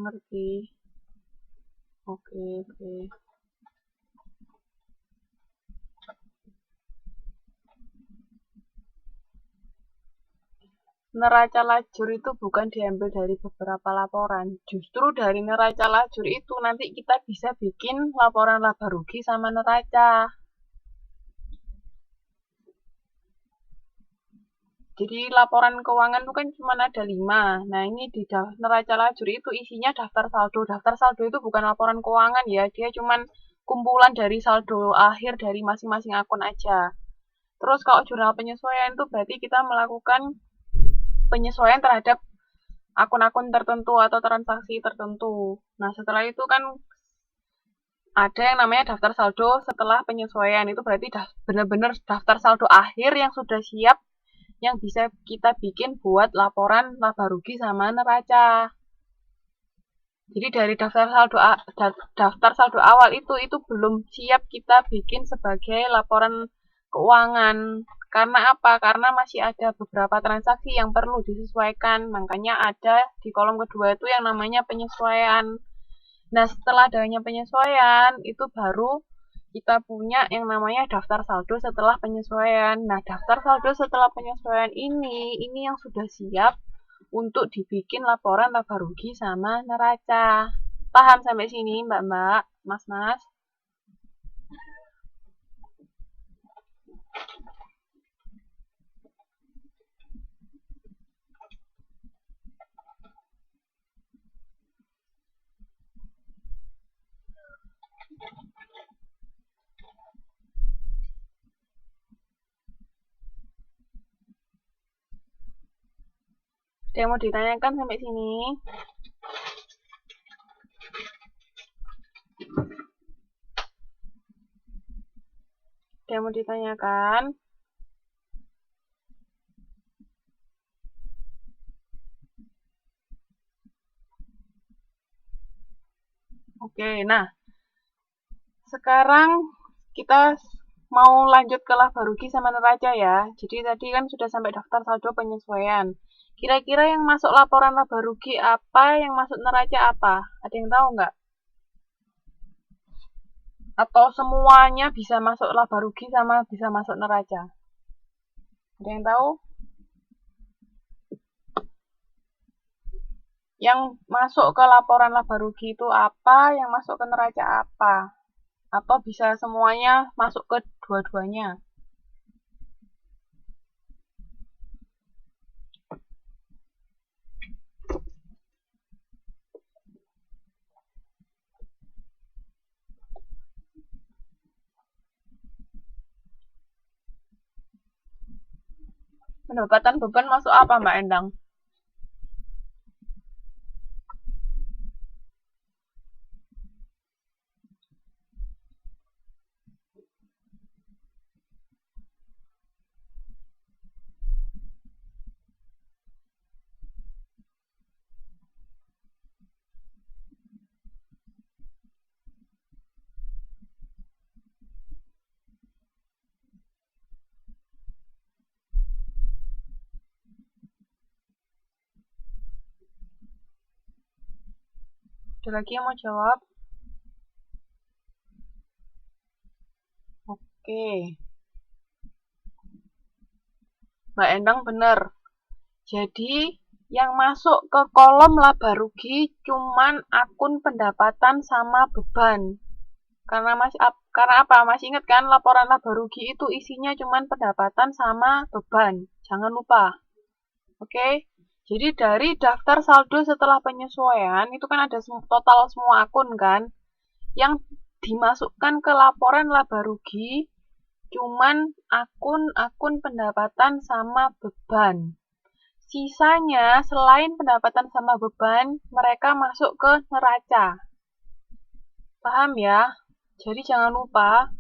ngerti. Oke. Neraca lajur itu bukan diambil dari beberapa laporan. Justru dari neraca lajur itu nanti kita bisa bikin laporan laba rugi sama neraca. Jadi laporan keuangan itu kan cuma ada 5. Nah ini di neraca lajur itu isinya daftar saldo. Daftar saldo itu bukan laporan keuangan ya, dia cuma kumpulan dari saldo akhir dari masing-masing akun aja. Terus kalau jurnal penyesuaian itu berarti kita melakukan penyesuaian terhadap akun-akun tertentu atau transaksi tertentu. Nah setelah itu kan ada yang namanya daftar saldo setelah penyesuaian. Itu berarti benar-benar daftar saldo akhir yang sudah siap yang bisa kita bikin buat laporan laba rugi sama neraca. Jadi dari daftar saldo awal itu belum siap kita bikin sebagai laporan keuangan. Karena apa? Karena masih ada beberapa transaksi yang perlu disesuaikan. Makanya ada di kolom kedua itu yang namanya penyesuaian. Nah, setelah adanya penyesuaian, itu baru kita punya yang namanya daftar saldo setelah penyesuaian. Nah, daftar saldo setelah penyesuaian ini yang sudah siap untuk dibikin laporan laba rugi sama neraca. Paham sampai sini, Mbak-mbak, Mas-mas? Ada yang mau ditanyakan sampai sini? Ada yang mau ditanyakan? Oke, nah sekarang kita mau lanjut ke laba rugi sama neraca ya. Jadi tadi kan sudah sampai daftar saldo penyesuaian. Kira-kira yang masuk laporan laba rugi apa, yang masuk neraca apa? Ada yang tahu nggak? Atau semuanya bisa masuk laba rugi sama bisa masuk neraca? Ada yang tahu? Yang masuk ke laporan laba rugi itu apa, yang masuk ke neraca apa? Atau bisa semuanya masuk ke dua-duanya? Pendapatan beban masuk apa, Mbak Endang? Ada lagi yang mau jawab? Oke. Mbak Endang benar. Jadi yang masuk ke kolom laba rugi cuman akun pendapatan sama beban. Karena apa? Masih ingat kan laporan laba rugi itu isinya cuman pendapatan sama beban. Jangan lupa. Oke. Jadi dari daftar saldo setelah penyesuaian itu kan ada total semua akun kan. Yang dimasukkan ke laporan laba rugi cuman akun-akun pendapatan sama beban. Sisanya selain pendapatan sama beban, mereka masuk ke neraca. Paham ya? Jadi jangan lupa,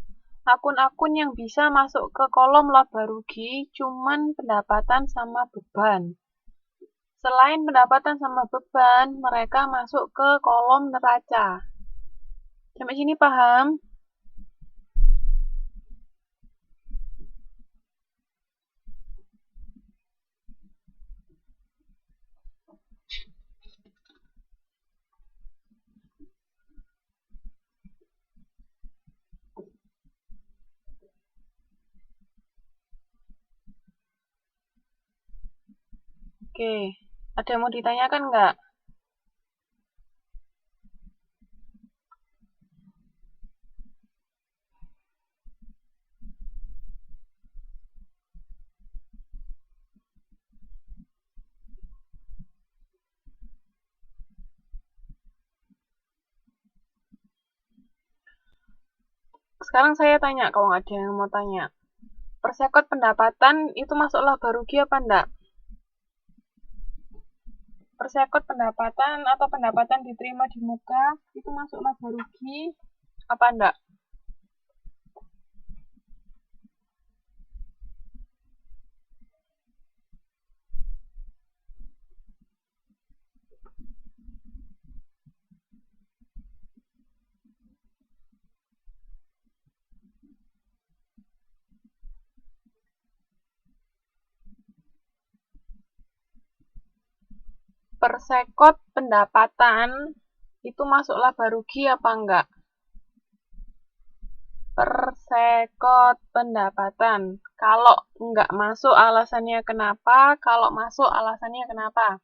akun-akun yang bisa masuk ke kolom laba rugi cuman pendapatan sama beban. Selain pendapatan sama beban, mereka masuk ke kolom neraca. Sampai sini paham? Oke, ada yang mau ditanyakan nggak? Sekarang saya tanya, kalau nggak ada yang mau tanya. Persekot pendapatan itu masuk laba rugi apa enggak? Persekot pendapatan atau pendapatan diterima di muka itu masuk laba rugi apa enggak? Persekot pendapatan itu masuk laba rugi apa enggak? Persekot pendapatan. Kalau enggak masuk alasannya kenapa? Kalau masuk alasannya kenapa?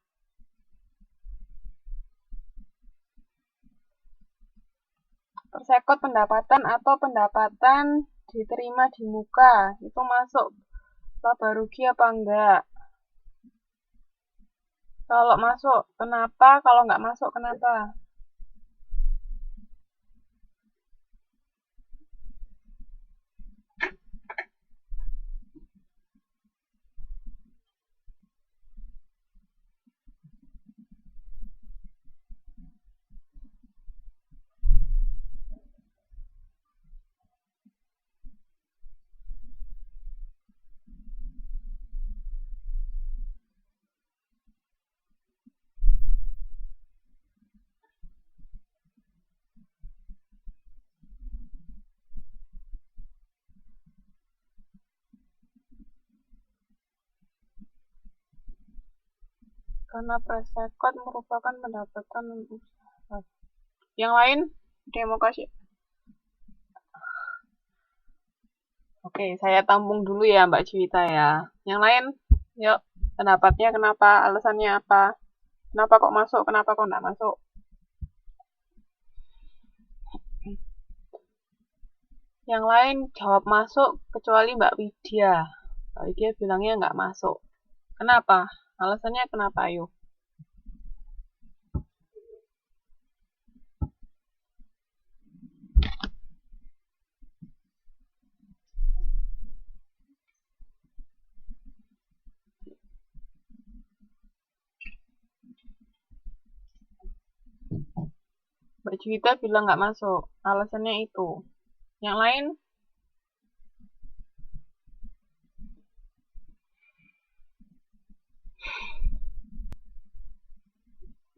Persekot pendapatan atau pendapatan diterima di muka itu masuk laba rugi apa enggak? Kalau masuk, kenapa? Kalau nggak masuk, kenapa? Karena persekot merupakan pendapatan usaha. Yang lain, demokrasi. Oke, saya tampung dulu ya Mbak Juwita ya. Yang lain, yuk, pendapatnya kenapa, alasannya apa? Kenapa kok masuk, kenapa kok nggak masuk? Yang lain jawab masuk, kecuali Mbak Widya. Mbak Widya bilangnya nggak masuk. Kenapa? Alasannya kenapa, ayo? Mbak Juwita bilang nggak masuk, alasannya itu. Yang lain?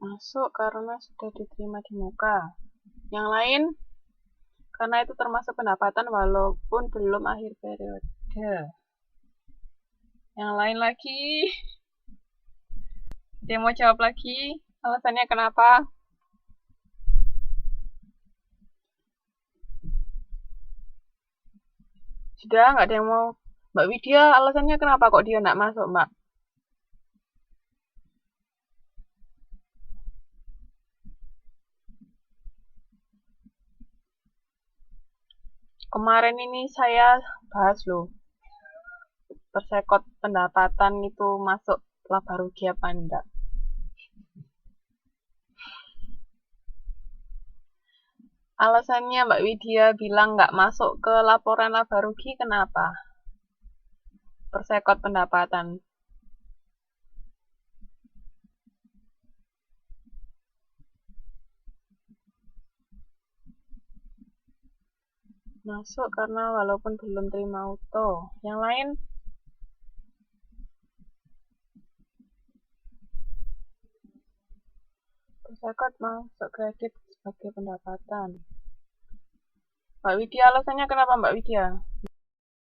Masuk karena sudah diterima di muka. Yang lain? Karena itu termasuk pendapatan walaupun belum akhir periode. Yang lain lagi? Dia mau jawab lagi? Alasannya kenapa? Sudah, nggak ada yang mau. Mbak Widya, alasannya kenapa kok dia nggak masuk, Mbak? Kemarin ini saya bahas loh, persekot pendapatan itu masuk laba rugi apa enggak. Alasannya Mbak Widya bilang nggak masuk ke laporan laba rugi kenapa? Persekot pendapatan. Masuk karena walaupun belum terima auto. Yang lain? Persekot masuk kredit sebagai pendapatan. Mbak Widya, alasannya kenapa Mbak Widya?